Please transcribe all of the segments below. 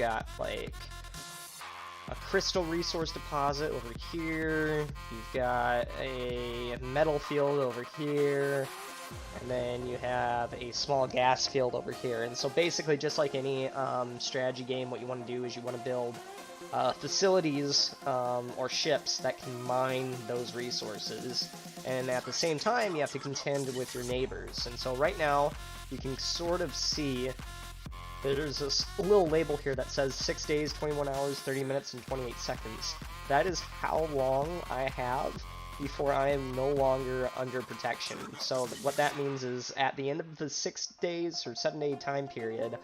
got like a crystal resource deposit over here, you've got a metal field over here, and then you have a small gas field over here. And so basically, just like any strategy game, what you want to do is you want to build facilities or ships that can mine those resources, and at the same time you have to contend with your neighbors. And so right now you can sort of see there's this little label here that says 6 days, 21 hours, 30 minutes, and 28 seconds. That is how long I have before I am no longer under protection. So what that means is at the end of the 6 days or 7-day time period,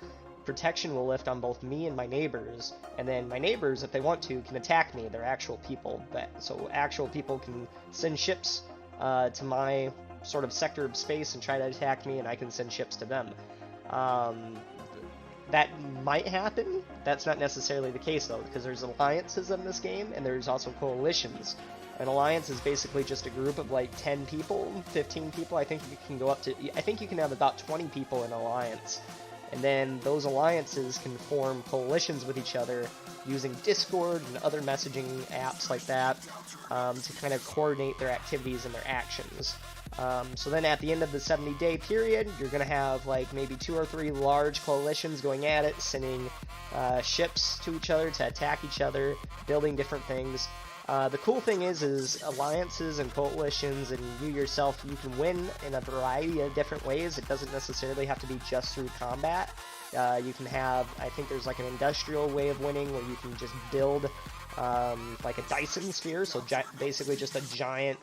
protection will lift on both me and my neighbors, and then my neighbors, if they want to, can attack me. They're actual people, so actual people can send ships to my sort of sector of space and try to attack me, and I can send ships to them. That might happen. That's not necessarily the case, though, because there's alliances in this game, and there's also coalitions. An alliance is basically just a group of like 10 people, 15 people. I think you can go up to, I think you can have about 20 people in an alliance. And then those alliances can form coalitions with each other using Discord and other messaging apps like that to kind of coordinate their activities and their actions. So then at the end of the 70-day period, you're going to have like maybe 2 or 3 large coalitions going at it, sending ships to each other to attack each other, building different things. The cool thing is alliances and coalitions and you yourself, you can win in a variety of different ways. It doesn't necessarily have to be just through combat. You can have, I think there's like an industrial way of winning where you can just build like a Dyson sphere, so basically just a giant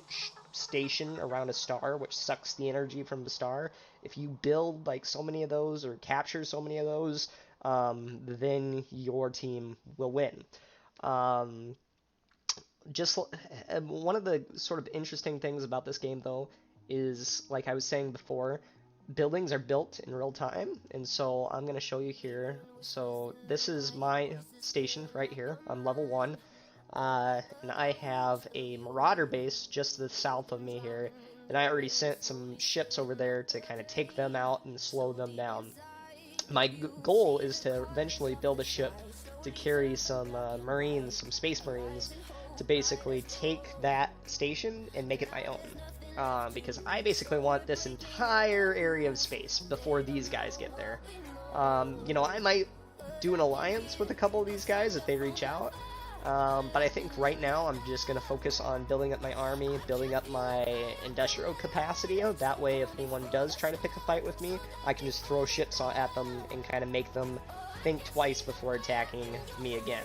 station around a star which sucks the energy from the star. If you build like so many of those or capture so many of those, then your team will win. Just one of the sort of interesting things about this game, though, is, like I was saying before, buildings are built in real time, and so I'm going to show you here. So this is my station right here. I'm level 1, and I have a marauder base just to the south of me here, and I already sent some ships over there to kind of take them out and slow them down. My goal is to eventually build a ship to carry some marines, some space marines, to basically take that station and make it my own. Because I basically want this entire area of space before these guys get there. You know, I might do an alliance with a couple of these guys if they reach out. But I think right now I'm just going to focus on building up my army, building up my industrial capacity. That way, if anyone does try to pick a fight with me, I can just throw ships at them and kind of make them think twice before attacking me again.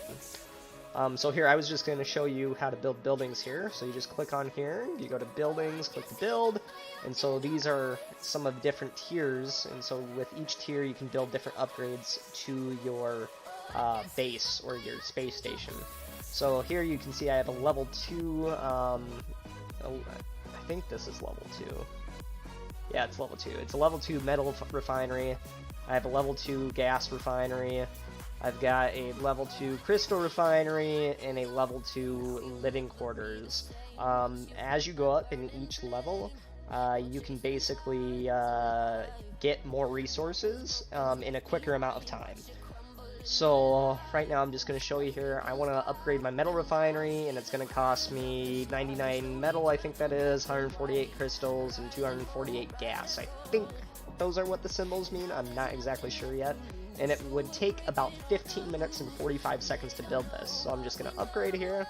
So here, I was just going to show you how to build buildings here. So you just click on here, you go to buildings, click to build, and so these are some of the different tiers, and so with each tier you can build different upgrades to your base or your space station. So here you can see I have a level 2, I think this is level 2. Yeah, it's level 2. It's a level 2 metal refinery. I have a level 2 gas refinery. I've got a level 2 crystal refinery and a level 2 living quarters. As you go up in each level, you can basically get more resources in a quicker amount of time. So right now I'm just going to show you here, I want to upgrade my metal refinery, and it's going to cost me 99 metal, I think that is, 148 crystals, and 248 gas. I think those are what the symbols mean, I'm not exactly sure yet. And it would take about 15 minutes and 45 seconds to build this. So I'm just going to upgrade here.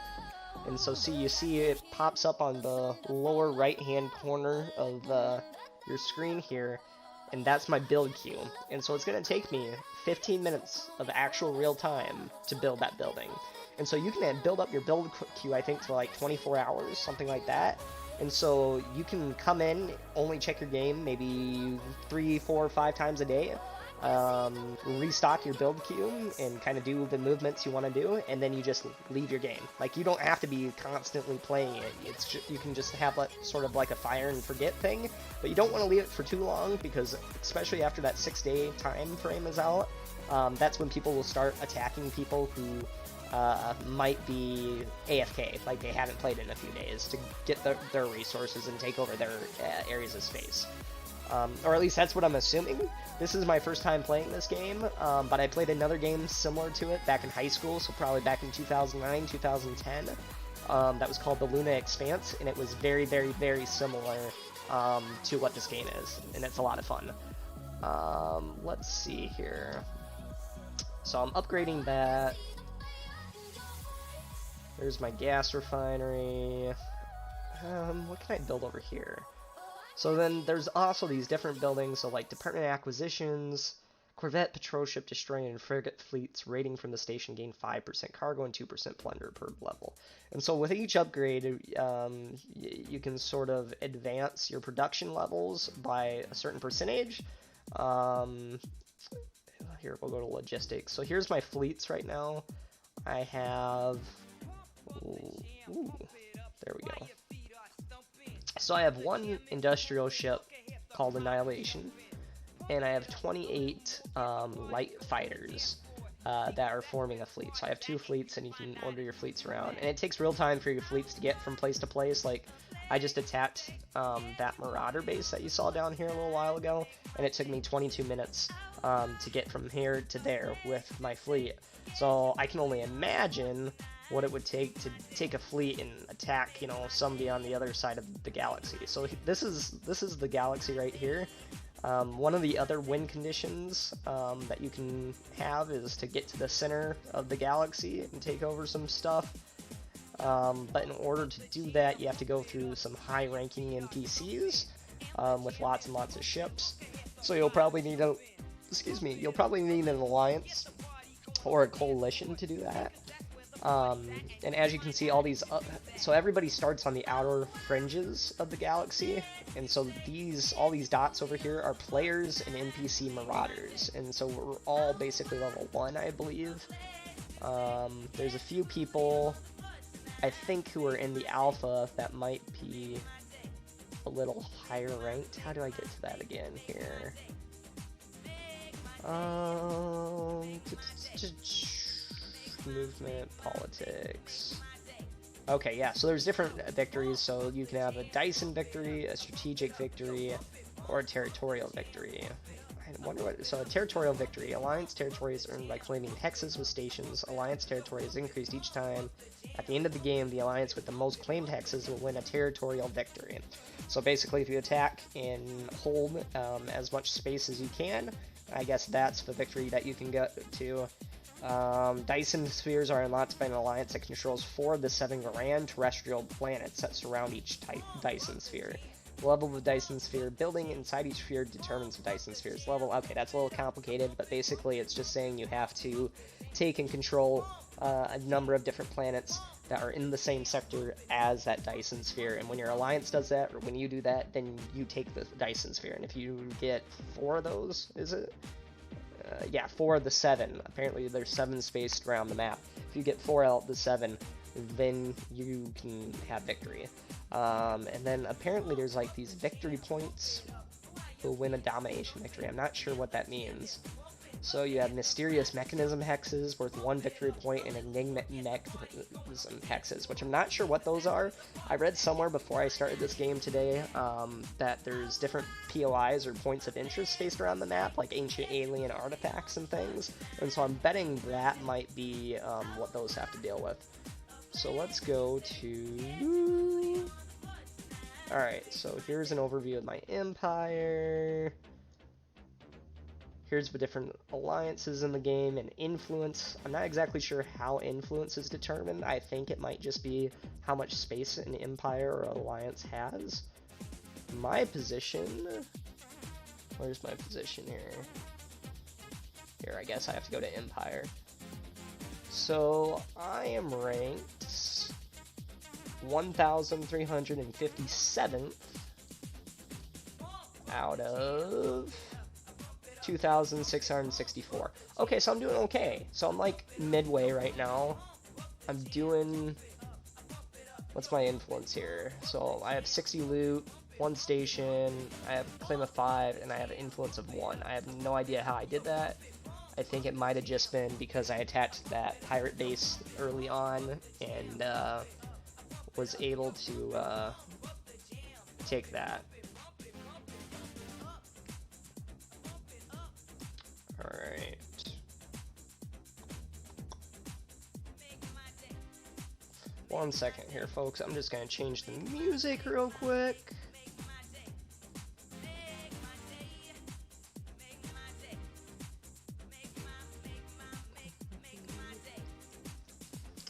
And so you see it pops up on the lower right hand corner of your screen here. And that's my build queue. And so it's going to take me 15 minutes of actual real time to build that building. And so you can build up your build queue, I think, to like 24 hours, something like that. And so you can come in, only check your game maybe 3, 4, 5 times a day. Restock your build queue and kind of do the movements you want to do, and then you just leave your game. Like, you don't have to be constantly playing it. It's you can just have sort of like a fire and forget thing, but you don't want to leave it for too long, because especially after that 6-day time frame is out, that's when people will start attacking people who might be AFK, like they haven't played in a few days, to get their resources and take over their areas of space. or at least that's what I'm assuming. This is my first time playing this game, but I played another game similar to it back in high school, so probably back in 2009, 2010. That was called the Luna Expanse, and it was very, very, very similar to what this game is, and it's a lot of fun. Let's see here. So I'm upgrading that. There's my gas refinery. What can I build over here? So then there's also these different buildings, so like Department of Acquisitions, Corvette, Patrol Ship, Destroyer, and Frigate fleets. Rating from the station gain 5% cargo and 2% plunder per level. And so with each upgrade, you can sort of advance your production levels by a certain percentage. Here, we'll go to logistics. So here's my fleets right now. I have... Ooh, there we go. So I have one industrial ship called Annihilation, and I have 28 light fighters that are forming a fleet. So I have 2 fleets, and you can order your fleets around. And it takes real time for your fleets to get from place to place. Like, I just attacked that Marauder base that you saw down here a little while ago, and it took me 22 minutes to get from here to there with my fleet. So I can only imagine what it would take to take a fleet and attack, you know, somebody on the other side of the galaxy. So this is the galaxy right here. One of the other win conditions that you can have is to get to the center of the galaxy and take over some stuff. But in order to do that, you have to go through some high-ranking NPCs with lots and lots of ships. So you'll probably need an alliance or a coalition to do that. And as you can see, all these, so everybody starts on the outer fringes of the galaxy, and so all these dots over here are players and NPC marauders, and so we're all basically level 1, I believe. There's a few people, I think, who are in the alpha that might be a little higher ranked. How do I get to that again here? Movement, politics. Okay, yeah, so there's different victories, so you can have a Dyson victory, a strategic victory, or a territorial victory. I wonder what, so a territorial victory. Alliance territory is earned by claiming hexes with stations. Alliance territory is increased each time. At the end of the game, the alliance with the most claimed hexes will win a territorial victory. So basically, if you attack and hold as much space as you can, I guess that's the victory that you can get to. Dyson spheres are unlocked by an alliance that controls 4 of the 7 grand terrestrial planets that surround each Dyson sphere. The level of the Dyson sphere building inside each sphere determines the Dyson sphere's level. Okay, that's a little complicated, but basically it's just saying you have to take and control a number of different planets that are in the same sector as that Dyson sphere, and when your alliance does that, or when you do that, then you take the Dyson sphere, and if you get 4 of those, is it? Yeah, 4 of the 7. Apparently there's 7 spaced around the map. If you get 4 out of the 7, then you can have victory. And then apparently there's like these victory points who win a domination victory. I'm not sure what that means. So you have mysterious mechanism hexes worth 1 victory point and enigma mechanism hexes, which I'm not sure what those are. I read somewhere before I started this game today that there's different POIs or points of interest based around the map, like ancient alien artifacts and things, and so I'm betting that might be what those have to deal with. So let's go to... Alright, so here's an overview of my empire. Here's the different alliances in the game and influence. I'm not exactly sure how influence is determined. I think it might just be how much space an empire or alliance has. My position... Where's my position here? Here, I guess I have to go to empire. So, I am ranked 1,357th out of 2,664. Okay, so I'm doing okay. So I'm like midway right now. I'm doing... What's my influence here? So I have 60 loot, 1 station, I have claim of 5, and I have an influence of 1. I have no idea how I did that. I think it might have just been because I attacked that pirate base early on and was able to take that. Alright. One second here, folks. I'm just gonna change the music real quick.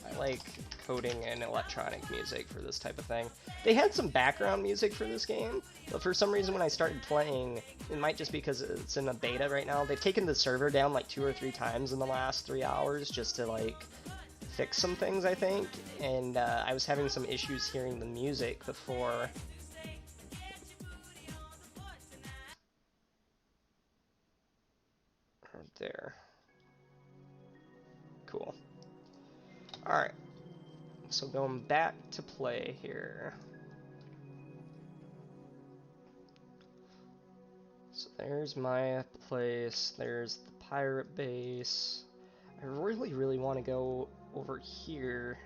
I like coding and electronic music for this type of thing. They had some background music for this game, but for some reason when I started playing, it might just be because it's in a beta right now, they've taken the server down like 2 or 3 times in the last 3 hours just to like fix some things, I think, and I was having some issues hearing the music before. Right there. Cool. Alright. So going back to play here. So there's my place, there's the pirate base. I really want to go over here.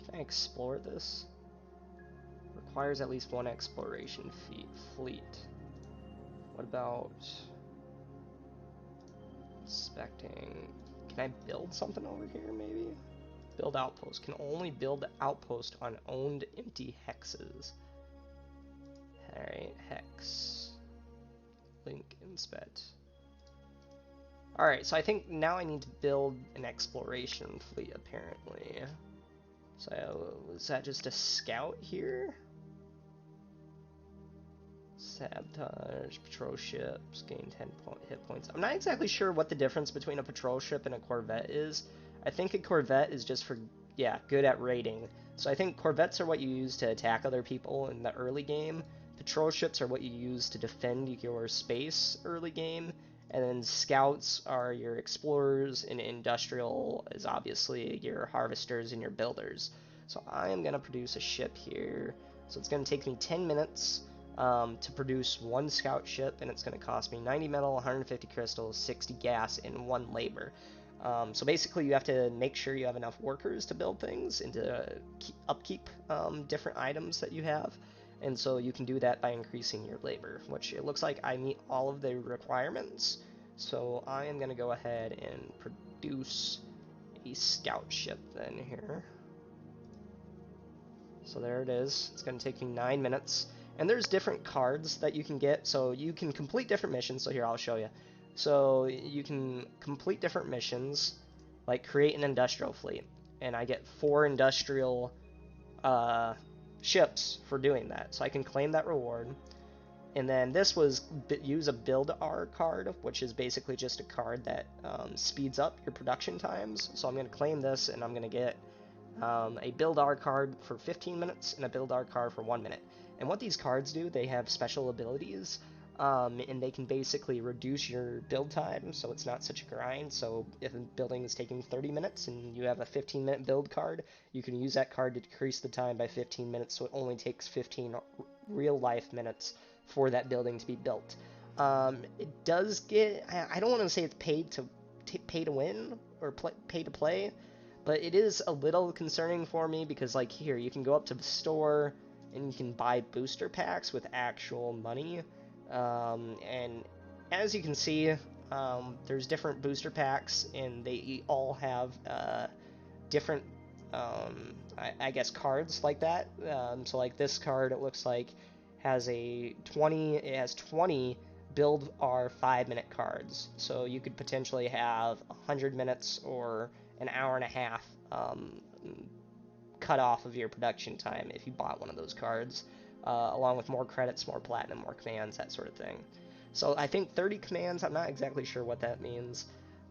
Can I explore this? Requires at least 1 exploration fleet. What about inspecting? Can I build something over here maybe? Build outpost. Can only build outpost on owned empty hexes. Alright, hex. Link inspect. Alright, so I think now I need to build an exploration fleet apparently. So is that just a scout here? Sabotage, patrol ships, gain 10 hit points. I'm not exactly sure what the difference between a patrol ship and a corvette is. I think a corvette is just for, yeah, good at raiding. So I think corvettes are what you use to attack other people in the early game. Patrol ships are what you use to defend your space early game. And then scouts are your explorers, and industrial is obviously your harvesters and your builders. So I am going to produce a ship here. So it's going to take me 10 minutes to produce 1 scout ship, and it's going to cost me 90 metal, 150 crystals, 60 gas, and 1 labor. So basically you have to make sure you have enough workers to build things and to upkeep different items that you have. And so you can do that by increasing your labor, which it looks like I meet all of the requirements. So I am going to go ahead and produce a scout ship then here. So there it is. It's going to take me 9 minutes. And there's different cards that you can get, so you can complete different missions. So here, I'll show you. So you can complete different missions, like create an industrial fleet. And I get 4 industrial ships for doing that. So I can claim that reward. And then this was use a build R card, which is basically just a card that speeds up your production times. So I'm going to claim this, and I'm going to get a build R card for 15 minutes and a build R card for 1 minute. And what these cards do, they have special abilities, and they can basically reduce your build time, so it's not such a grind. So if a building is taking 30 minutes and you have a 15-minute build card, you can use that card to decrease the time by 15 minutes, so it only takes 15 real-life minutes for that building to be built. It does get, I don't want to say it's pay to win or pay to play, but it is a little concerning for me because, like, here, you can go up to the store and you can buy booster packs with actual money. And as you can see, there's different booster packs, and they all have different, I guess, cards like that. So, like, this card, it looks like, has it has 20 build our 5-minute cards. So you could potentially have 100 minutes or an hour and a half cut off of your production time if you bought one of those cards, along with more credits, more platinum, more commands, that sort of thing. So I think 30 commands, I'm not exactly sure what that means.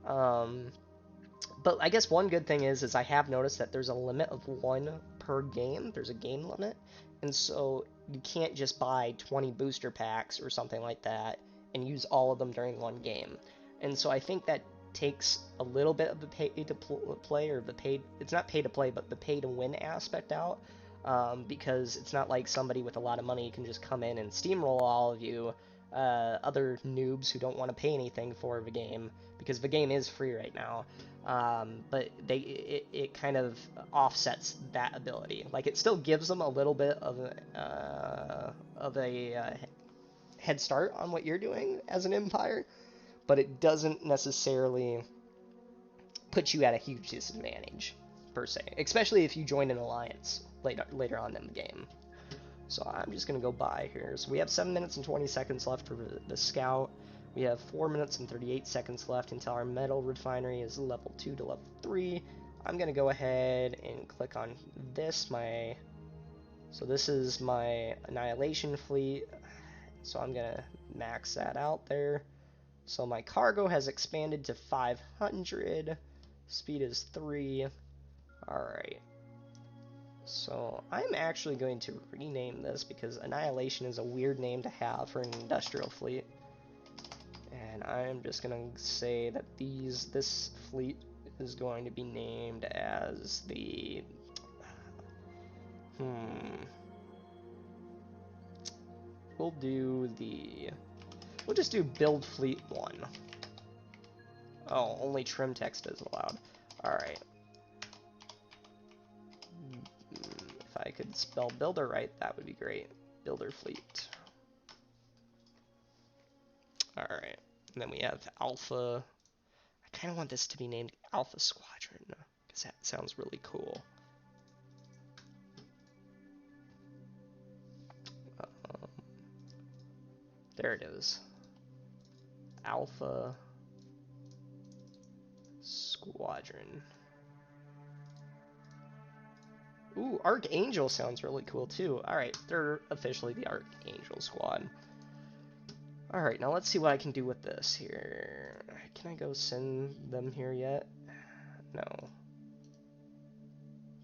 But I guess one good thing is I have noticed that there's a limit of 1 per game. There's a game limit. And so you can't just buy 20 booster packs or something like that and use all of them during one game. And so I think that takes a little bit of the pay to play, or the paid, it's not pay to play, but the pay to win aspect out, because it's not like somebody with a lot of money can just come in and steamroll all of you other noobs who don't want to pay anything for the game, because the game is free right now. But it kind of offsets that ability. Like, it still gives them a little bit of a head start on what you're doing as an empire, but it doesn't necessarily put you at a huge disadvantage, per se, especially if you join an alliance later on in the game. So I'm just going to go by here. So we have 7 minutes and 20 seconds left for the scout. We have 4 minutes and 38 seconds left until our metal refinery is level 2 to level 3. I'm going to go ahead and click on this. So this is my annihilation fleet. So I'm going to max that out there. So my cargo has expanded to 500. Speed is 3. Alright. So I'm actually going to rename this because Annihilation is a weird name to have for an industrial fleet. And I'm just going to say that this fleet is going to be named as the... We'll just do Build Fleet 1. Oh, only trim text is allowed. Alright. If I could spell builder right, that would be great. Builder fleet. Alright. And then we have Alpha. I kind of want this to be named Alpha Squadron, because that sounds really cool. There it is. Alpha Squadron. Ooh, Archangel sounds really cool too. Alright, they're officially the Archangel Squad. Alright, now let's see what I can do with this here. Can I go send them here yet? No.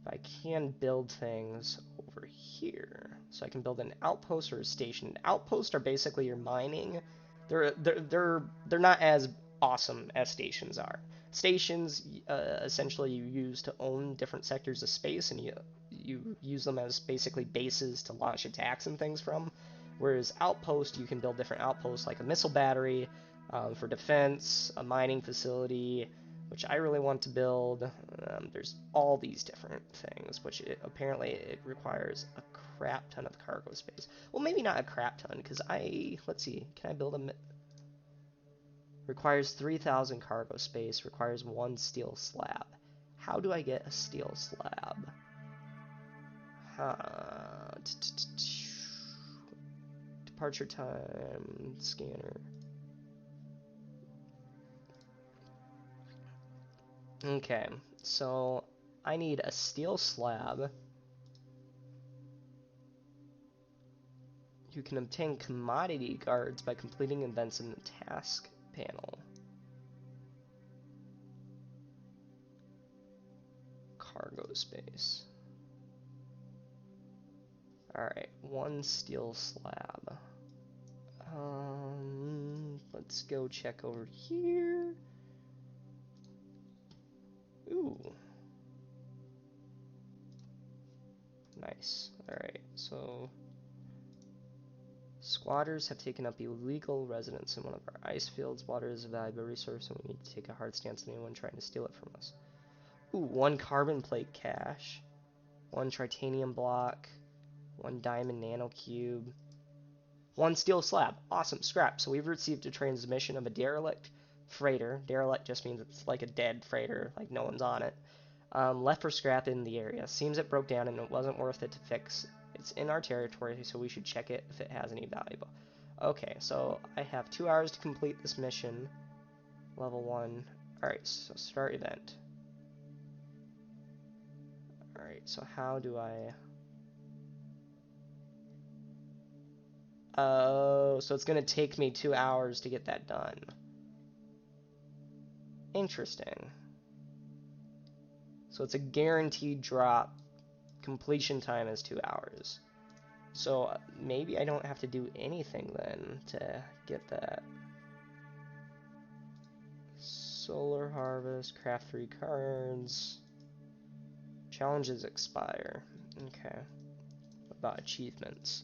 But I can build things over here. So I can build an outpost or a station. Outposts are basically your mining. They're not as awesome as stations are. Stations, essentially you use to own different sectors of space, and you use them as basically bases to launch attacks and things from. Whereas outpost, you can build different outposts like a missile battery for defense, a mining facility, which I really want to build. There's all these different things, which apparently it requires a crap ton of cargo space. Well, maybe not a crap ton, because let's see, can I build a... Requires 3,000 cargo space, requires 1 steel slab. How do I get a steel slab? Departure time, scanner. Okay, so I need a steel slab. You can obtain commodity guards by completing events in the task panel. Cargo space. Alright, 1 steel slab. Let's go check over here. Ooh. Nice. Alright, so... Squatters have taken up illegal residence in one of our ice fields. Water is a valuable resource, and we need to take a hard stance on anyone trying to steal it from us. Ooh, 1 carbon plate cache. 1 titanium block. 1 diamond nanocube. 1 steel slab. Awesome, scrap. So we've received a transmission of a derelict freighter. Derelict just means it's like a dead freighter, like no one's on it. Left for scrap in the area. Seems it broke down and it wasn't worth it to fix. It's in our territory, so we should check it if it has any valuable. Okay, so I have 2 hours to complete this mission. Level 1. Alright, so start event. Alright, so how do I... Oh, so it's going to take me 2 hours to get that done. Interesting. So it's a guaranteed drop. Completion time is 2 hours. So maybe I don't have to do anything then to get that. Solar harvest, craft 3 cards. Challenges expire. Okay. What about achievements?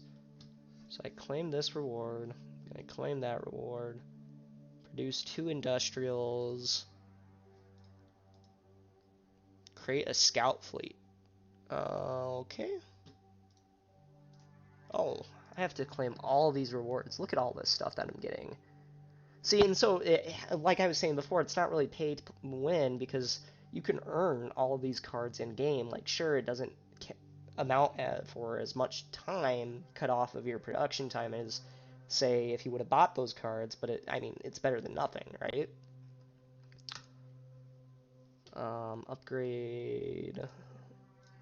So I claim this reward. I claim that reward. Produce 2 industrials. Create a scout fleet. Okay. Oh, I have to claim all these rewards. Look at all this stuff that I'm getting. See, and so, like I was saying before, it's not really pay to win because you can earn all of these cards in game. Like, sure, it doesn't amount for as much time cut off of your production time as, say, if you would have bought those cards. But I mean, it's better than nothing, right? Upgrade.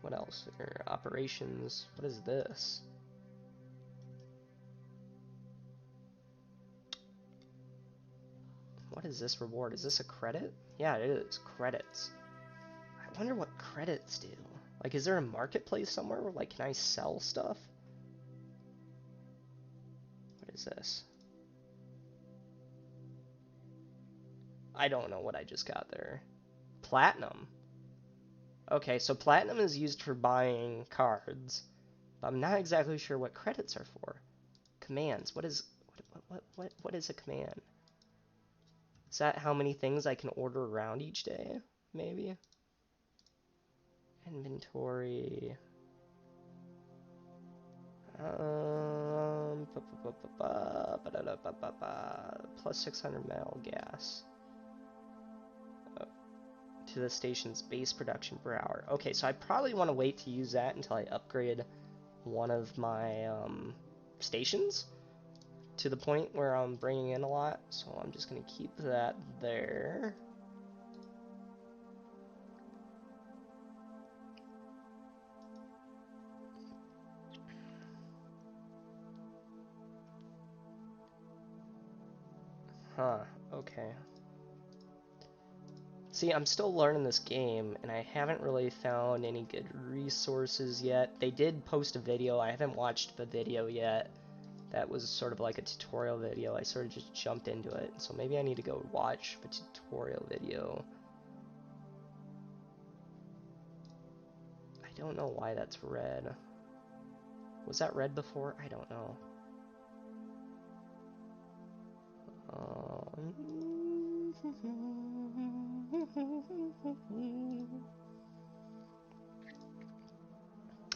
What else? Operations. What is this? What is this reward? Is this a credit? Yeah, it is. Credits. I wonder what credits do. Like, is there a marketplace somewhere where, like, can I sell stuff? What is this? I don't know what I just got there. Platinum. Okay, so platinum is used for buying cards, but I'm not exactly sure what credits are for. Commands. What is a command? Is that how many things I can order around each day? Maybe. Inventory. Plus 600 metal gas. To the station's base production per hour. Okay, so I probably want to wait to use that until I upgrade one of my stations to the point where I'm bringing in a lot. So I'm just going to keep that there. Huh, okay. See, I'm still learning this game, and I haven't really found any good resources yet. They did post a video. I haven't watched the video yet. That was sort of like a tutorial video. I sort of just jumped into it. So maybe I need to go watch the tutorial video. I don't know why that's red. Was that red before? I don't know.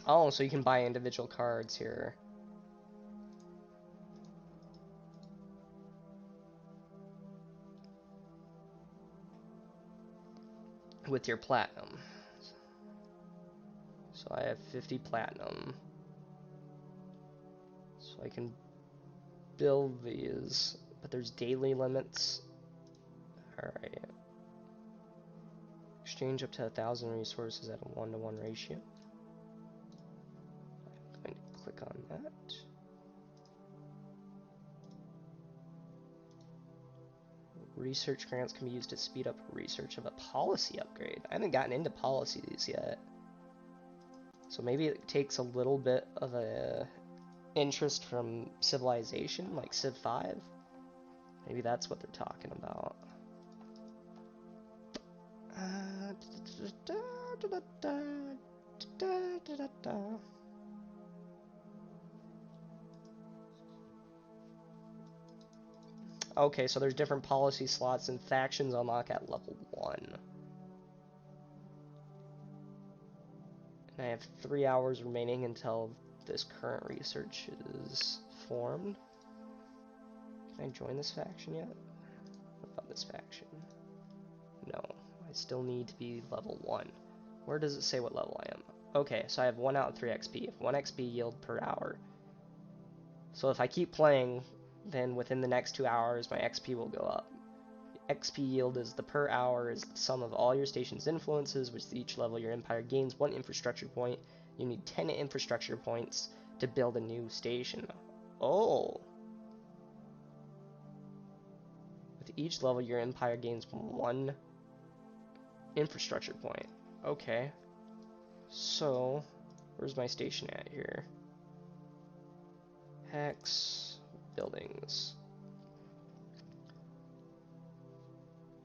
Oh, so you can buy individual cards here. With your platinum. So I have 50 platinum. So I can build these, but there's daily limits. Alright. Exchange up to 1,000 resources at a 1-to-1 ratio. I'm going to click on that. Research grants can be used to speed up research of a policy upgrade. I haven't gotten into policies yet. So maybe it takes a little bit of a interest from civilization, like Civ 5. Maybe that's what they're talking about. Okay, so there's different policy slots and factions unlock at level 1. And I have 3 hours remaining until this current research is formed. Can I join this faction yet? What about this faction? No, I still need to be level 1. Where does it say what level I am? Okay, so I have 1 out of 3 XP. 1 XP yield per hour. So if I keep playing, then within the next 2 hours, my XP will go up. XP yield is the per hour is the sum of all your station's influences, which each level your empire gains 1 infrastructure point. You need 10 infrastructure points to build a new station. Oh! With each level, your empire gains 1 infrastructure point. Okay. So, where's my station at here? Hex, buildings.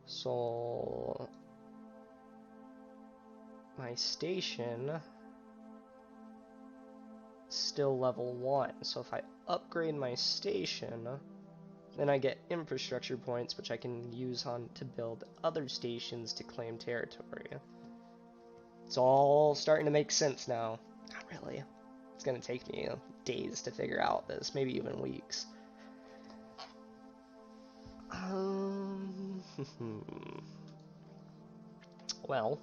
So, my station is still level 1. So if I upgrade my station, then I get infrastructure points, which I can use on to build other stations to claim territory. It's all starting to make sense now. Not really. It's going to take me days to figure out this, maybe even weeks. Well,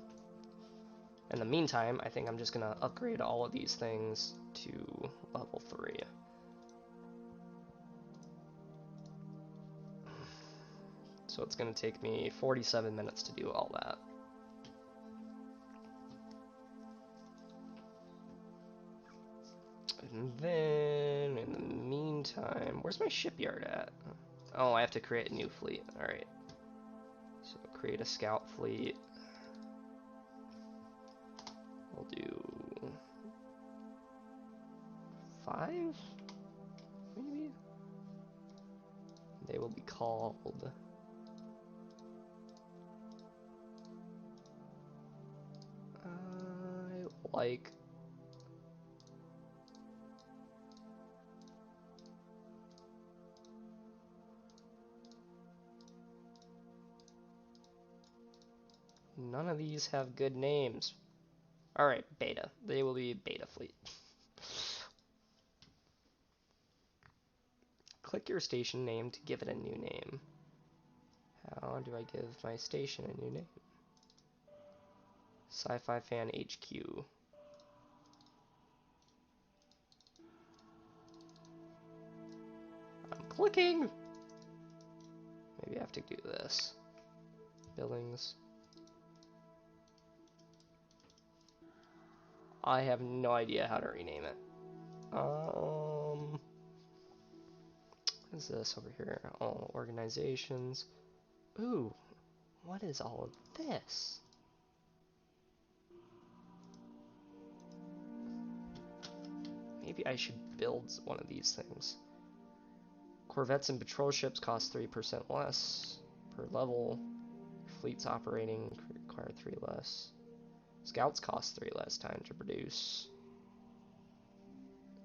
in the meantime, I think I'm just gonna upgrade all of these things to level 3. So it's gonna take me 47 minutes to do all that. And then, in the meantime, where's my shipyard at? Oh, I have to create a new fleet. Alright. So create a scout fleet. We'll do 5, maybe? They will be called... I like... None of these have good names. Alright, Beta. They will be Beta Fleet. Click your station name to give it a new name. How do I give my station a new name? Sci-Fi Fan HQ. I'm clicking! Maybe I have to do this. Buildings. I have no idea how to rename it. What is this over here? Oh, organizations. Ooh, what is all of this? Maybe I should build one of these things. Corvettes and patrol ships cost 3% less per level. Fleets operating require 3 less. Scouts cost 3 less time to produce.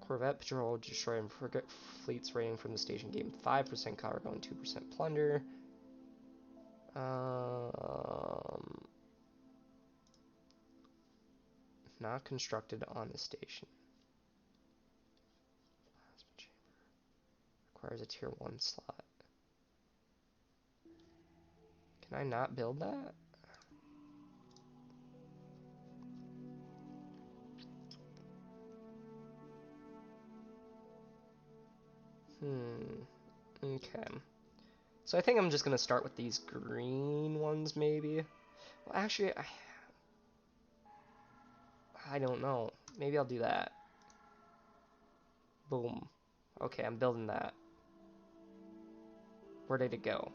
Corvette patrol destroy and frigate fleets rating from the station gain 5% cargo and 2% plunder. Not constructed on the station. Plasma chamber. Requires a tier 1 slot. Can I not build that? Okay. So I think I'm just gonna start with these green ones, maybe. Well, actually, I don't know. Maybe I'll do that. Boom. Okay, I'm building that. Where did it go?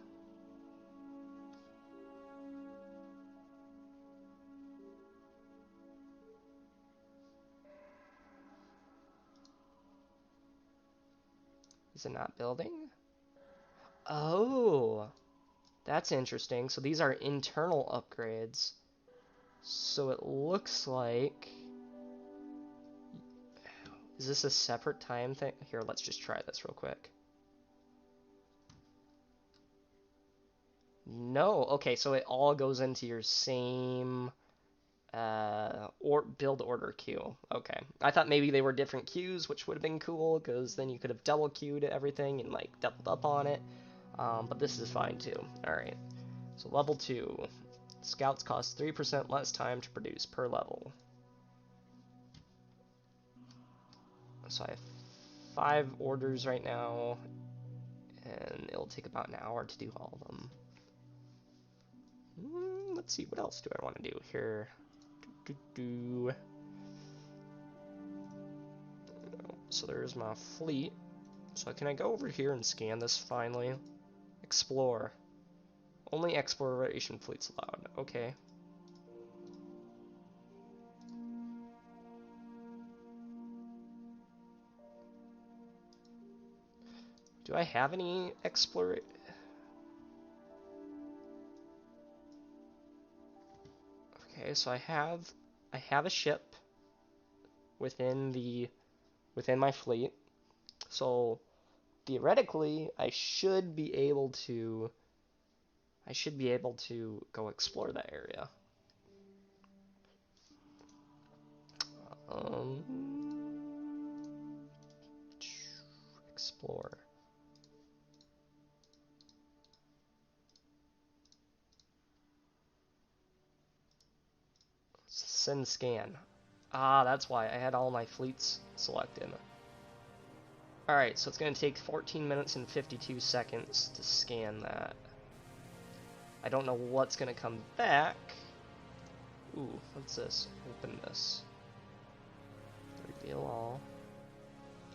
Is it not building? Oh, that's interesting. So these are internal upgrades. So it looks like... Is this a separate time thing? Here, let's just try this real quick. No. Okay, so it all goes into your same or build order queue. Okay. I thought maybe they were different queues, which would have been cool, because then you could have double queued everything and like doubled up on it. But this is fine too. Alright. So level 2. Scouts cost 3% less time to produce per level. So I have 5 orders right now, and it'll take about an hour to do all of them. Let's see, what else do I want to do here? So there's my fleet. So can I go over here and scan this finally? Explore. Only exploration fleets allowed. Okay. Do I have any exploration? Okay, so I have a ship within my fleet. So theoretically, I should be able to go explore that area. Explore. Send scan. Ah, that's why I had all my fleets selected. Alright, so it's going to take 14 minutes and 52 seconds to scan that. I don't know what's going to come back. Ooh, what's this? Open this. Reveal all.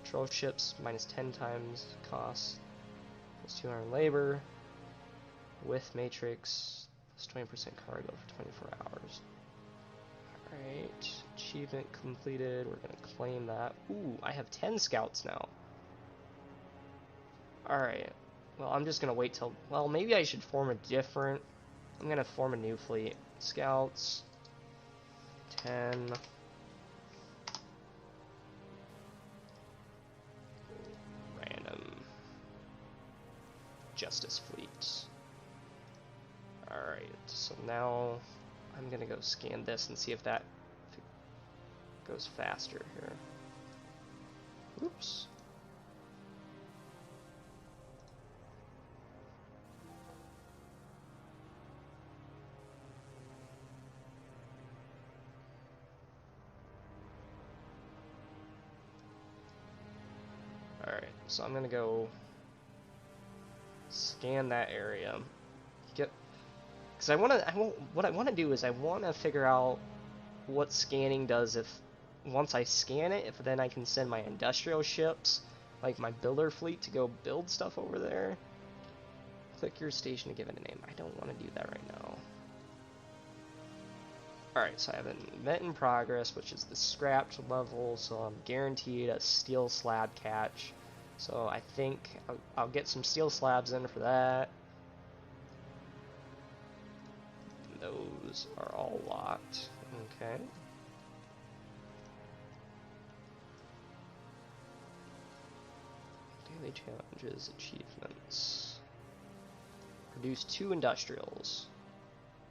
Patrol ships, minus 10 times cost. Plus 200 labor. With matrix, plus 20% cargo for 24 hours. Alright, achievement completed. We're going to claim that. Ooh, I have 10 scouts now. Alright, well, I'm just going to wait till... Well, maybe I should form a different... I'm going to form a new fleet. Scouts. 10. Random. Justice fleet. Alright, so now I'm going to go scan this and see if it goes faster here. Oops. Alright, so I'm gonna go scan that area. Because what I want to do is I want to figure out what scanning does if, once I scan it, if then I can send my industrial ships, like my builder fleet, to go build stuff over there. Click your station to give it a name. I don't want to do that right now. Alright, so I have an event in progress, which is the scrapped level, so I'm guaranteed a steel slab catch. So I think I'll get some steel slabs in for that. Those are all locked. Okay. Daily challenges, achievements. Produce 2 industrials.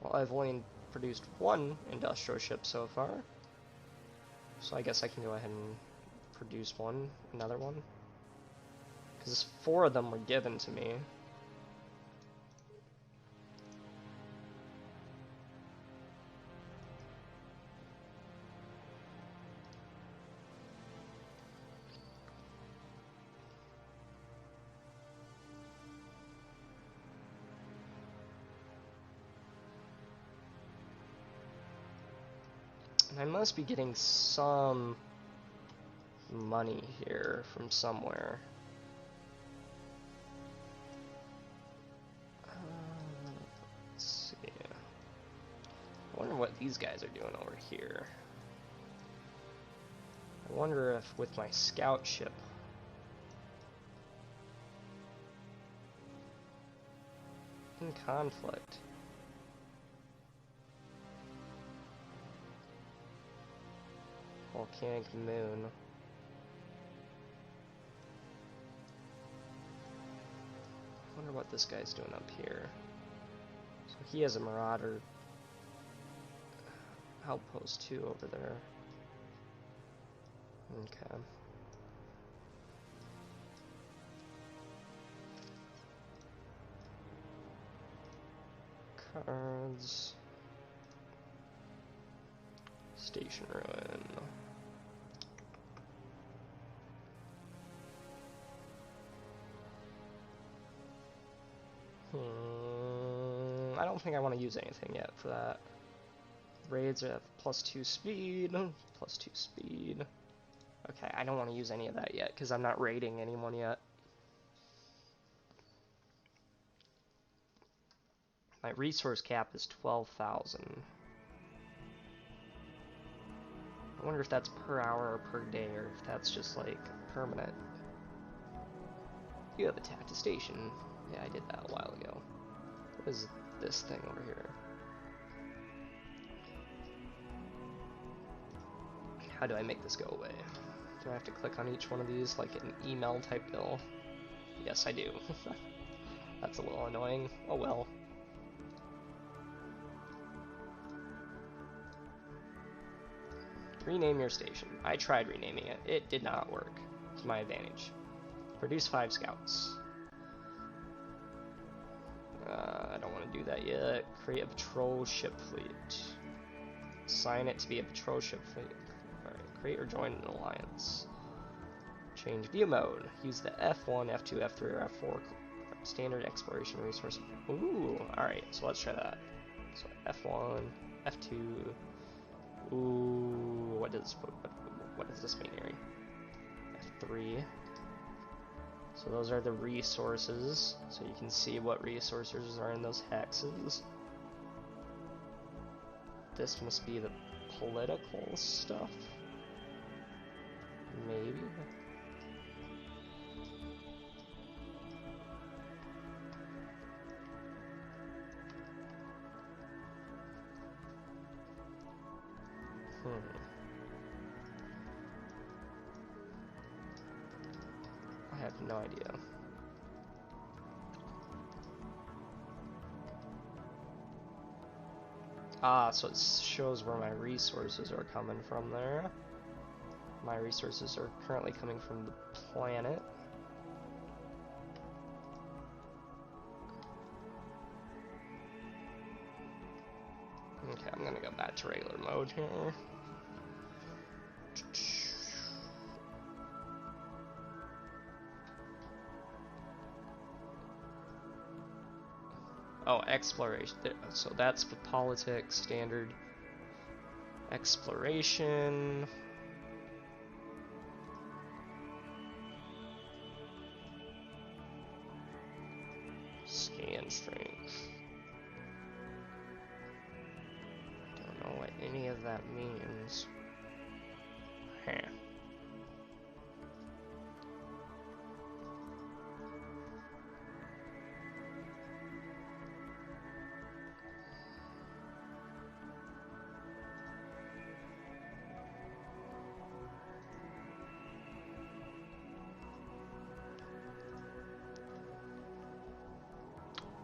Well, I've only produced 1 industrial ship so far. So I guess I can go ahead and produce another one. Because 4 of them were given to me. I must be getting some money here from somewhere. Let's see. I wonder what these guys are doing over here. I wonder if with my scout ship. In conflict. Volcanic moon. I wonder what this guy's doing up here. So he has a marauder outpost too over there. Okay. Cards. Station ruin. I don't think I want to use anything yet for that. Raids are at +2 speed, +2 speed. Okay, I don't want to use any of that yet because I'm not raiding anyone yet. My resource cap is 12,000. I wonder if that's per hour or per day, or if that's just like permanent. You have attacked a station. Yeah, I did that a while ago. What is this thing over here? How do I make this go away? Do I have to click on each one of these like an email type bill? Yes, I do. That's a little annoying. Oh well. Rename your station. I tried renaming it. It did not work to my advantage. Produce 5 scouts. I don't want to do that yet. Create a patrol ship fleet. Assign it to be a patrol ship fleet. Alright, create or join an alliance. Change view mode. Use the F1, F2, F3, or F4 standard exploration resource. Ooh, alright, so let's try that. So F1, F2. Ooh, what does this mean here? F3. So those are the resources. So you can see what resources are in those hexes. This must be the political stuff. Maybe. I have no idea. Ah, so it shows where my resources are coming from there. My resources are currently coming from the planet. Okay, I'm gonna go back to regular mode here. Oh, exploration. So that's for politics, standard exploration. Scan strength. I don't know what any of that means. Huh.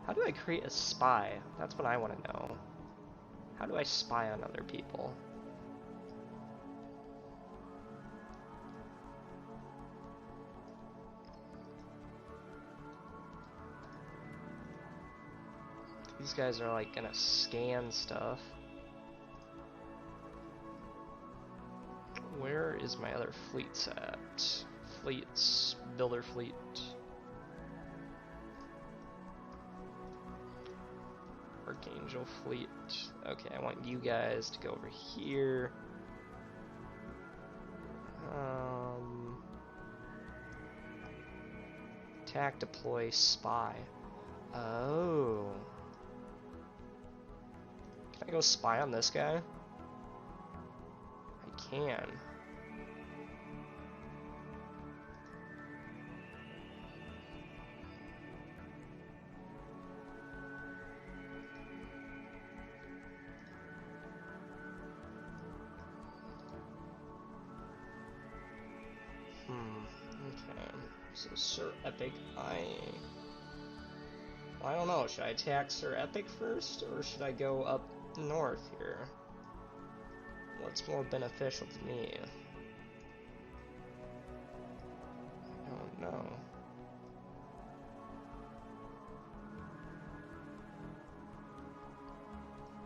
How do I create a spy? That's what I want to know. How do I spy on other people? These guys are like gonna scan stuff. Where is my other fleets at? Fleets, builder fleet. Archangel fleet. Okay, I want you guys to go over here. Attack, deploy, spy. Oh. Can I go spy on this guy? I can. Okay. So Sir Epic, well, I don't know. Should I attack Sir Epic first, or should I go up north here? What's more beneficial to me? I don't know.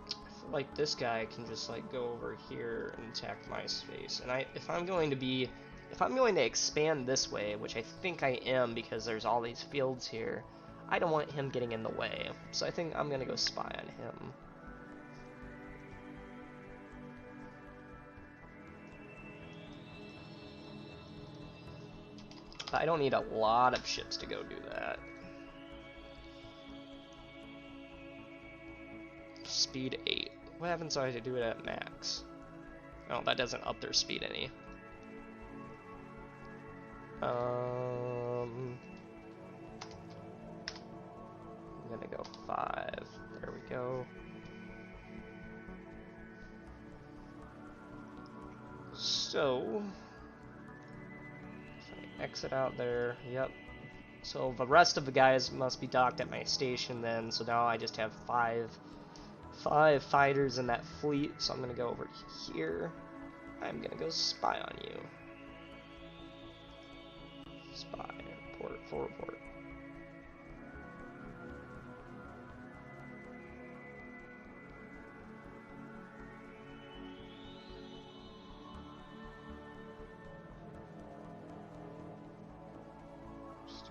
I feel like this guy can just like go over here and attack my space. And if I'm going to expand this way, which I think I am because there's all these fields here, I don't want him getting in the way. So I think I'm gonna go spy on him. I don't need a lot of ships to go do that. Speed 8. What happens if I do it at max? Oh, that doesn't up their speed any. I'm gonna go 5. There we go. So, if I exit out there, yep. So the rest of the guys must be docked at my station then. So now I just have five fighters in that fleet. So I'm gonna go over here. I'm gonna go spy on you. Spy, port, forward port.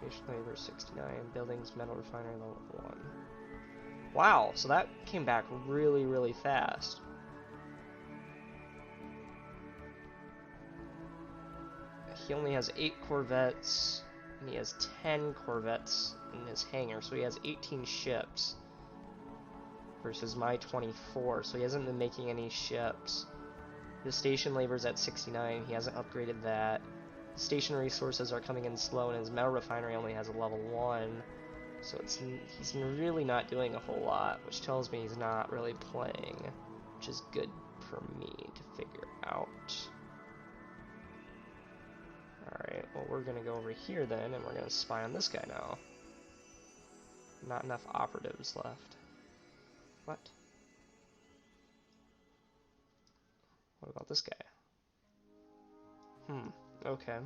Station labor 69. Buildings, metal refinery level 1. Wow, so that came back really, really fast. He only has 8 Corvettes, and he has 10 Corvettes in his hangar, so he has 18 ships versus my 24, so he hasn't been making any ships. His station labor's at 69, he hasn't upgraded that. His station resources are coming in slow, and his metal refinery only has a level 1, so he's really not doing a whole lot, which tells me he's not really playing, which is good for me to figure out. Alright, well we're gonna go over here then, and we're gonna spy on this guy now. Not enough operatives left. What? What about this guy? Okay.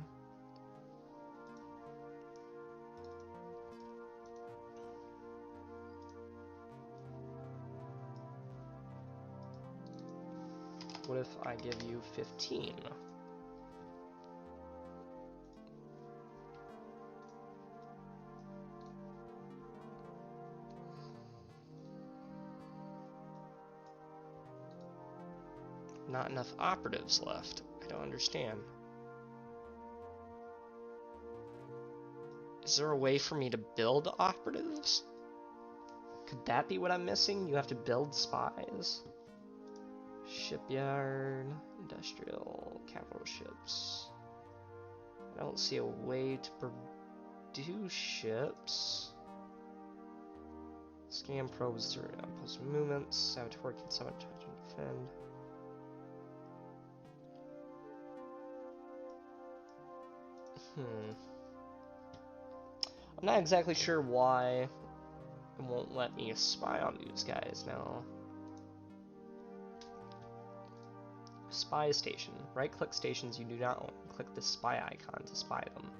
What if I give you 15? Not enough operatives left. I don't understand. Is there a way for me to build operatives? Could that be what I'm missing? You have to build spies. Shipyard, industrial, capital ships. I don't see a way to produce ships. Scan probes through outpost movements, saboteur, can sabotage and defend. I'm not exactly sure why it won't let me spy on these guys now. Spy station. Right-click stations you do not own. Click the spy icon to spy them.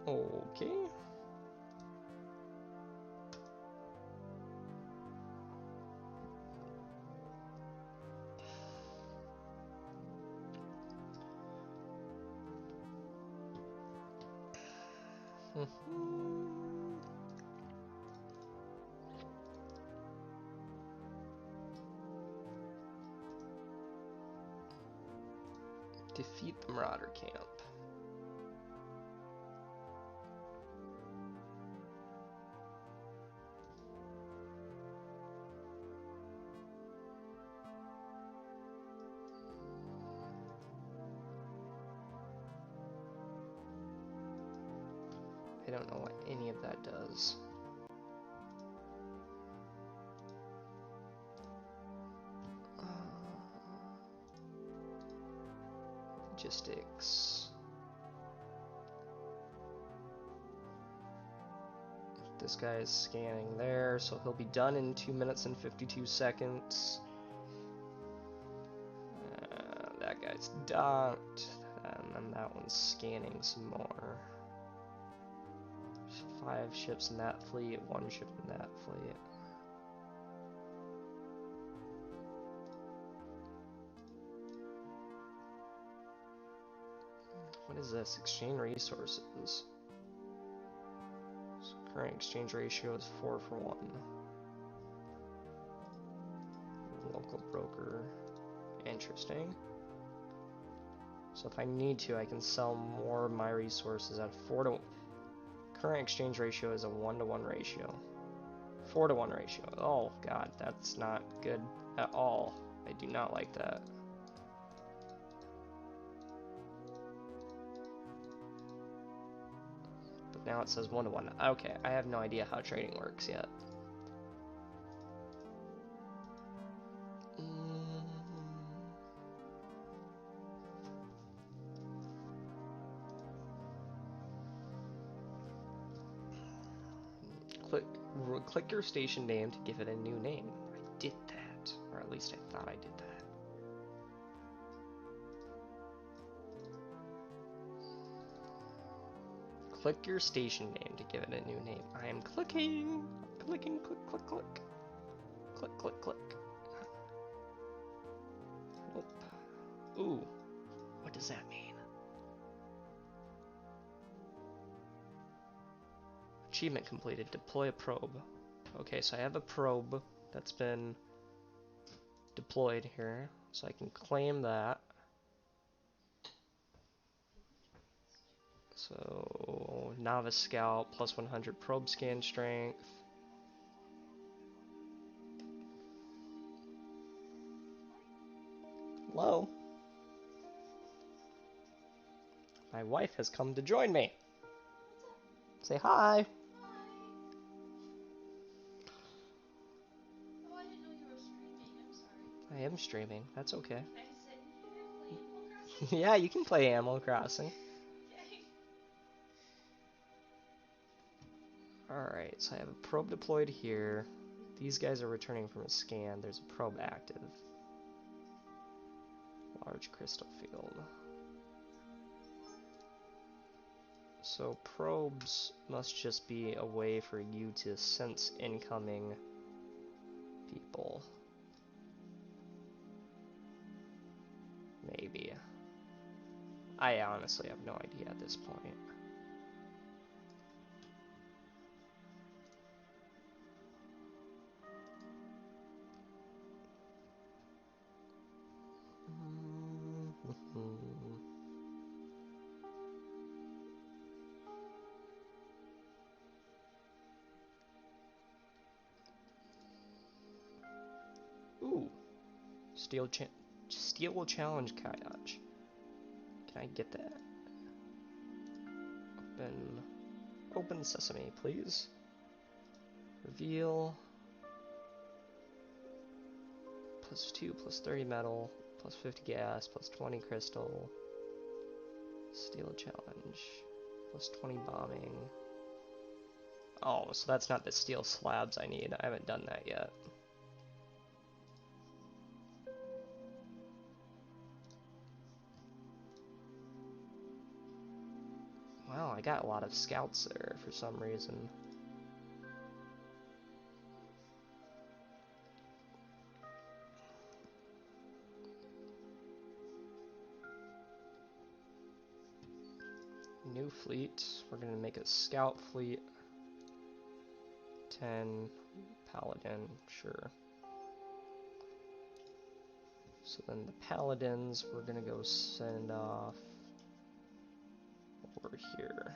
Okay. Defeat the Marauder camp. I don't know what any of that does. Logistics. This guy is scanning there, so he'll be done in 2 minutes and 52 seconds. That guy's docked, and then that one's scanning some more. 5 ships in that fleet, 1 ship in that fleet. What is this? Exchange resources. So current exchange ratio is 4-for-1. Local broker. Interesting. So if I need to, I can sell more of my resources at 4-to-1. Current exchange ratio is a 1-to-1 ratio. 4-to-1 ratio. Oh god, that's not good at all. I do not like that. But now it says 1-to-1. Okay, I have no idea how trading works yet. Click your station name to give it a new name. I did that, or at least I thought I did that. Click your station name to give it a new name. I am clicking, clicking, click, click, click, click, click, click. Nope. Ooh, what does that mean? Achievement completed. Deploy a probe. Okay, so I have a probe that's been deployed here, so I can claim that. So, Novice Scout, plus 100 probe scan strength. Hello? My wife has come to join me. Say hi. Oh, I didn't know you were streaming. I'm sorry. I am streaming. That's okay. Can I sit here and play Animal Crossing? Yeah, you can play Animal Crossing. Okay. Alright, so I have a probe deployed here. These guys are returning from a scan. There's a probe active. Large crystal field. So probes must just be a way for you to sense incoming people. Maybe. I honestly have no idea at this point. Ooh, steel challenge kayak. Can I get that? Open sesame, please. Reveal. Plus 2, plus 30 metal, plus 50 gas, plus 20 crystal. Steel challenge. Plus 20 bombing. Oh, so that's not the steel slabs I need. I haven't done that yet. Wow, I got a lot of scouts there for some reason. New fleet. We're gonna make a scout fleet. 10 paladin, sure. So then the paladins, we're gonna go send off over here.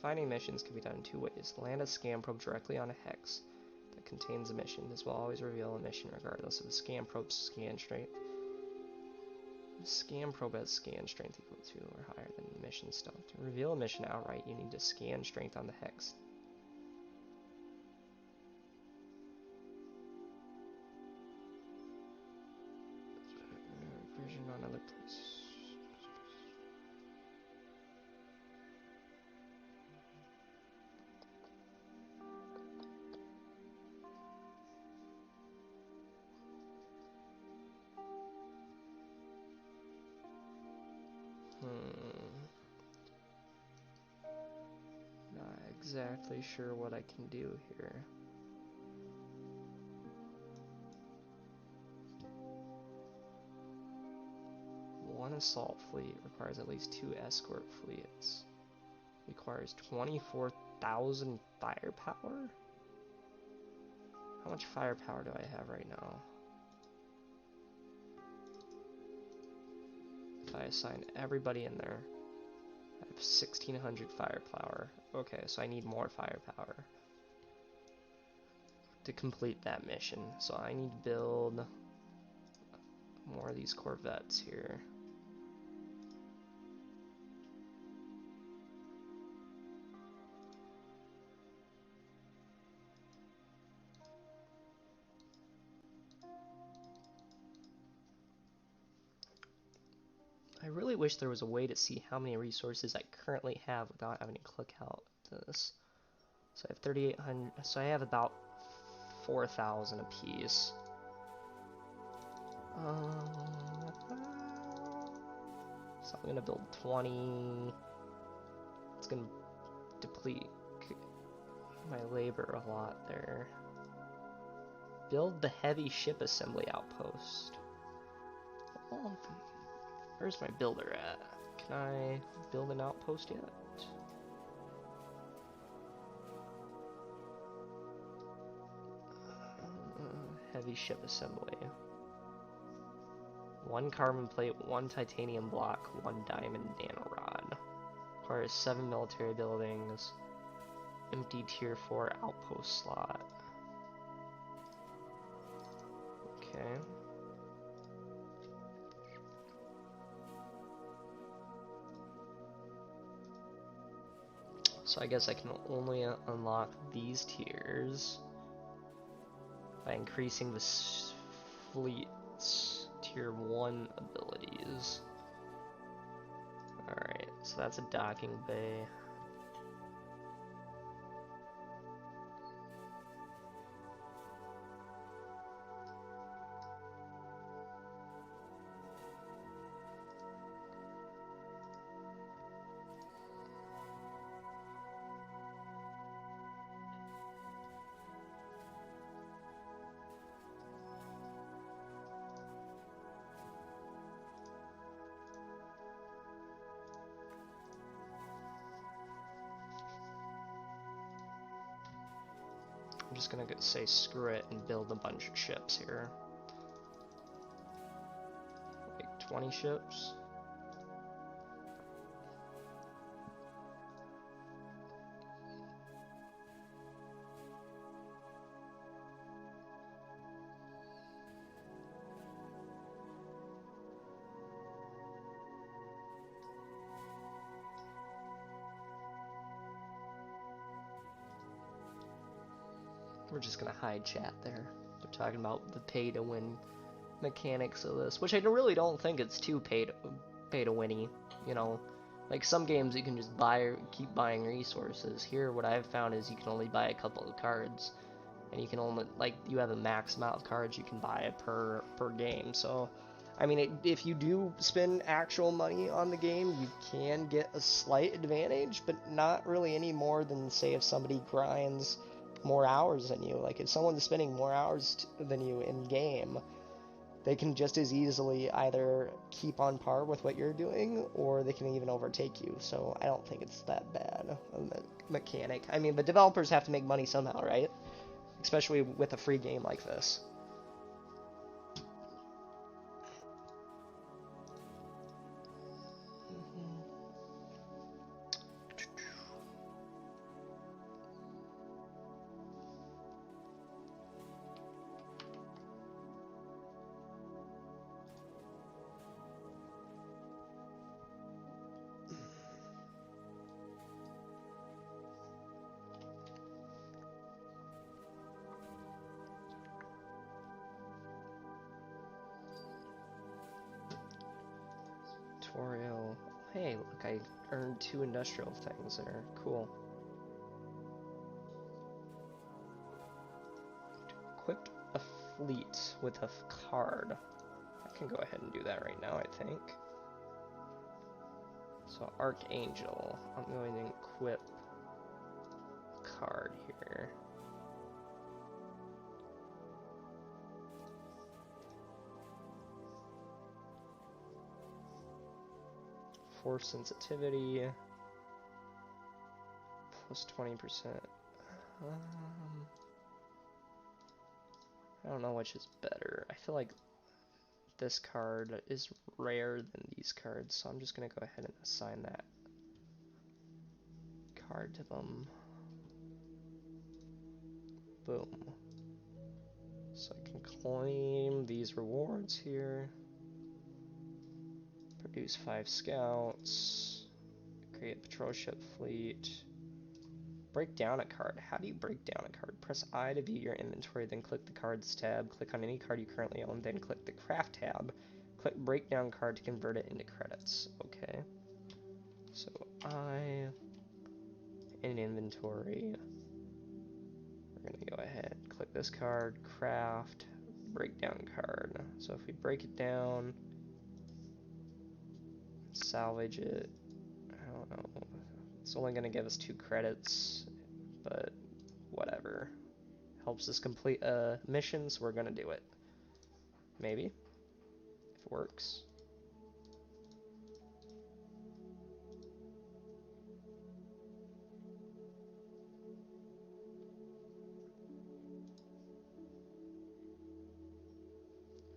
Finding missions can be done in two ways. Land a scan probe directly on a hex that contains a mission. This will always reveal a mission regardless of the scan probe's scan strength. The scan probe has scan strength equal to or higher than the mission stuff. To reveal a mission outright, you need to scan strength on the hex. Version on other places. Not exactly sure what I can do here. One assault fleet requires at least 2 escort fleets. Requires 24,000 firepower? How much firepower do I have right now? If I assign everybody in there, I have 1,600 firepower. Okay, so I need more firepower to complete that mission. So I need to build more of these corvettes here. I really wish there was a way to see how many resources I currently have without having to click out this. So I have 3,800, so I have about 4,000 apiece. So I'm gonna build 20. It's gonna deplete my labor a lot there. Build the heavy ship assembly outpost. Oh, where's my builder at? Can I build an outpost yet? Heavy ship assembly. 1 carbon plate, 1 titanium block, 1 diamond nanorod. Requires 7 military buildings. Empty tier 4 outpost slot. Okay. So I guess I can only unlock these tiers by increasing the fleet's tier 1 abilities. Alright, so that's a docking bay. I'm just gonna say screw it and build a bunch of ships here. Like 20 ships. We're just gonna hide chat there. They're talking about the pay-to-win mechanics of this, which I really don't think it's too pay-to-winny. You know, like some games you can just keep buying resources. Here, what I've found is you can only buy a couple of cards, and you can only you have a max amount of cards you can buy per game. So, I mean, if you do spend actual money on the game, you can get a slight advantage, but not really any more than, say, if somebody grinds more hours than you. Like, if someone's spending more hours than you in game, they can just as easily either keep on par with what you're doing, or they can even overtake you. So I don't think it's that bad of a mechanic. I mean, but developers have to make money somehow, right? Especially with a free game like this. Tutorial. Hey, look, I earned 2 industrial things there. Cool. Equipped a fleet with a card. I can go ahead and do that right now, I think. So, Archangel. I'm going to equip a card here. Force sensitivity. Plus 20%. I don't know which is better. I feel like this card is rare than these cards, so I'm just gonna go ahead and assign that card to them. Boom. So I can claim these rewards here. Produce 5 scouts. Create a patrol ship fleet. Break down a card. How do you break down a card? Press I to view your inventory, then click the cards tab. Click on any card you currently own, then click the craft tab. Click breakdown card to convert it into credits. Okay. So I, in inventory, we're going to go ahead, click this card, craft, breakdown card. So if we break it down, salvage it, I don't know, it's only going to give us 2 credits, but whatever. Helps us complete a mission, so we're going to do it. Maybe, if it works.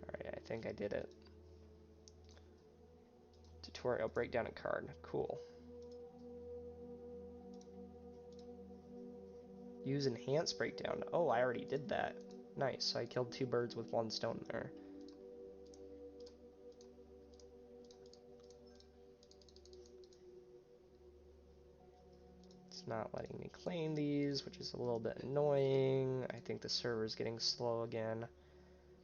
Alright, I think I did it. Tutorial, breakdown a card. Cool. Use enhanced breakdown. Oh, I already did that. Nice, so I killed 2 birds with 1 stone there. It's not letting me claim these, which is a little bit annoying. I think the server's getting slow again.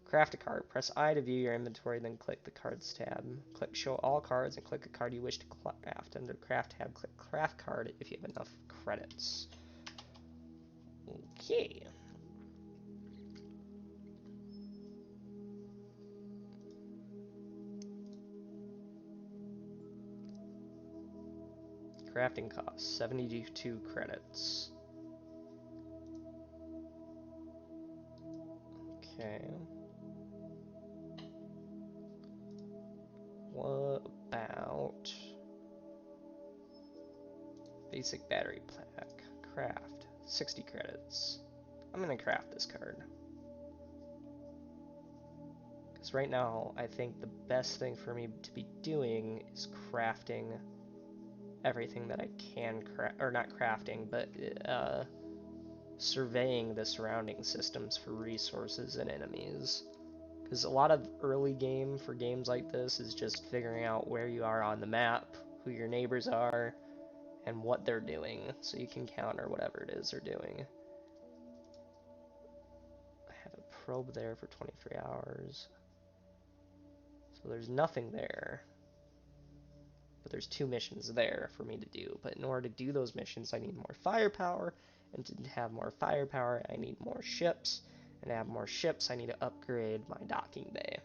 Craft a card. Press I to view your inventory, then click the Cards tab. Click Show All Cards and click a card you wish to craft. Under Craft tab, click Craft Card if you have enough credits. Okay. Crafting cost, 72 credits. Okay. What about basic battery pack? Craft, 60 credits. I'm gonna craft this card. Because right now, I think the best thing for me to be doing is crafting everything that I can craft, or not crafting, but surveying the surrounding systems for resources and enemies. Because a lot of early game for games like this is just figuring out where you are on the map, who your neighbors are, and what they're doing, so you can counter whatever it is they're doing. I have a probe there for 23 hours. So there's nothing there. But there's 2 missions there for me to do. But in order to do those missions, I need more firepower. And to have more firepower, I need more ships. And to have more ships, I need to upgrade my docking bay.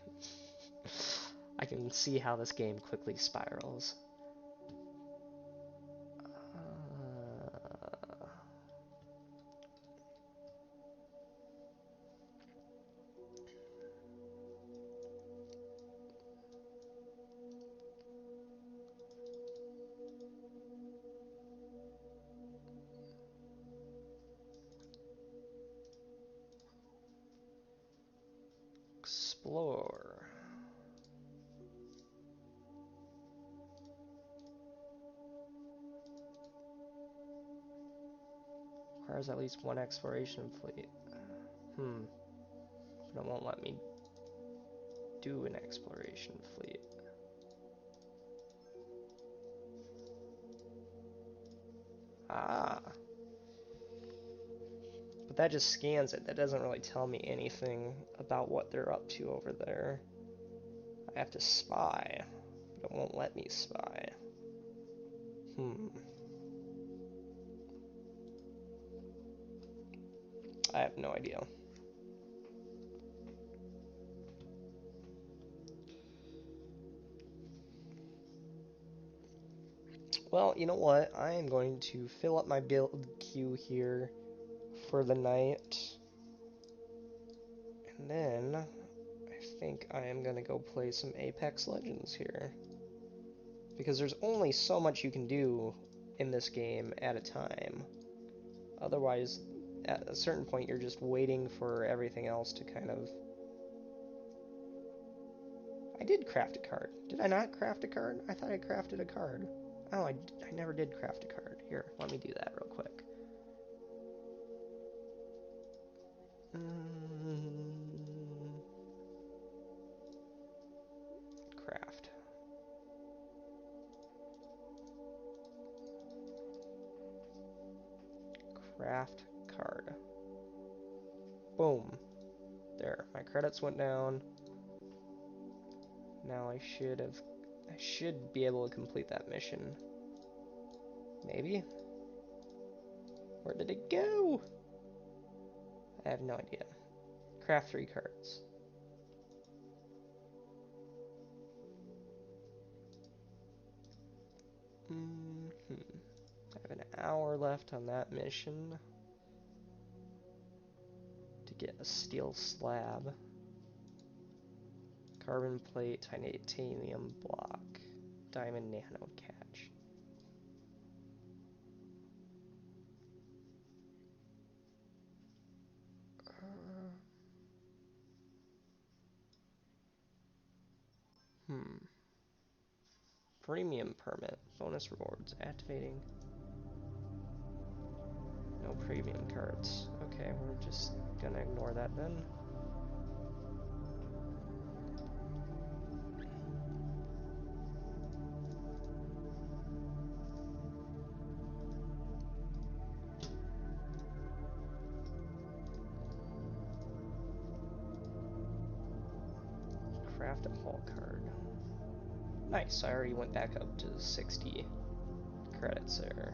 I can see how this game quickly spirals. Explore. Requires at least 1 exploration fleet. But it won't let me do an exploration fleet. Ah. But that just scans it. That doesn't really tell me anything about what they're up to over there. I have to spy, but it won't let me spy. I have no idea. Well, you know what? I am going to fill up my build queue here for the night. And then I think I am going to go play some Apex Legends here. Because there's only so much you can do in this game at a time. Otherwise, at a certain point, you're just waiting for everything else to kind of... I did craft a card. Did I not craft a card? I thought I crafted a card. Oh, I never did craft a card. Here, let me do that real quick. Craft. Craft card. Boom. There, my credits went down. Now I should be able to complete that mission. Maybe? Where did it go? I have no idea. Craft 3 cards. I have an hour left on that mission to get a steel slab, carbon plate, titanium block, diamond nano catch. Premium permit, bonus rewards, activating. No premium cards. Okay, we're just gonna ignore that then. Craft a hall card. Nice, I already went back up to 60 credits there.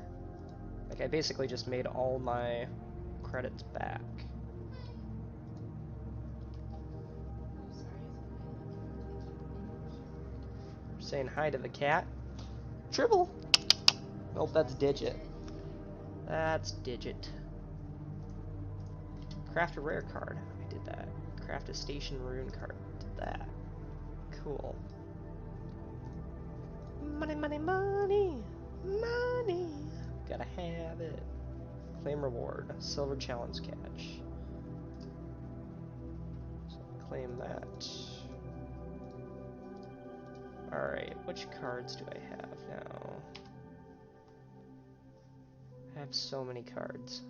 Like, I basically just made all my credits back. Saying hi to the cat. Tribble! Nope, that's Digit. That's Digit. Craft a rare card. I did that. Craft a station rune card. Did that. Cool. Money, money, money! Money! Gotta have it. Claim reward. Silver challenge catch. So claim that. Alright, which cards do I have now? I have so many cards.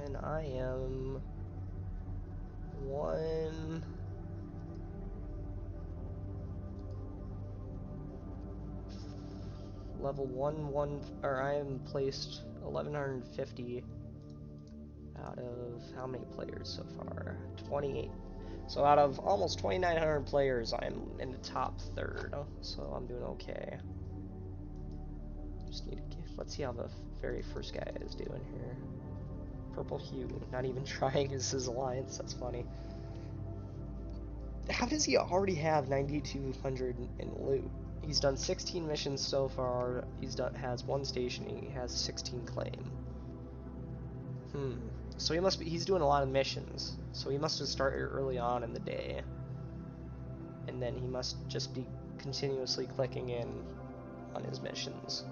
And I am level 1, or I am placed 1150 out of how many players so far? 28. So out of almost 2,900 players, I'm in the top third, so I'm doing okay. Just need to let's see how the very first guy is doing here. Purple Hue, not even trying his alliance, that's funny. How does he already have 9,200 in loot? He's done 16 missions so far, has 1 station, he has 16 claim. So he's doing a lot of missions, so he must have started early on in the day. And then he must just be continuously clicking in on his missions.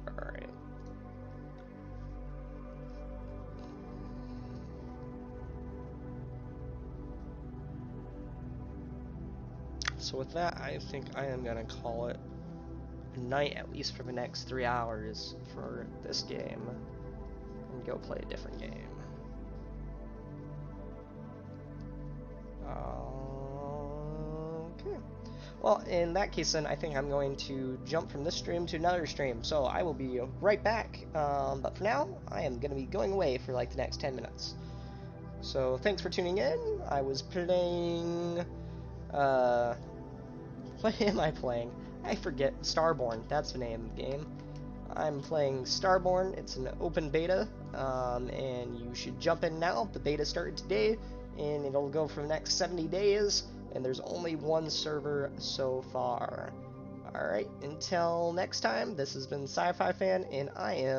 Alright. So with that, I think I am gonna call it a night, at least for the next 3 hours for this game, and go play a different game. Okay. Well, in that case then, I think I'm going to jump from this stream to another stream, so I will be right back. But for now, I am going to be going away for like the next 10 minutes. So thanks for tuning in. I was playing... what am I playing? I forget. Starborne, that's the name of the game. I'm playing Starborne. It's an open beta, and you should jump in now. The beta started today, and it'll go for the next 70 days, and there's only 1 server so far. Alright, until next time, this has been Sci-Fi Fan, and I am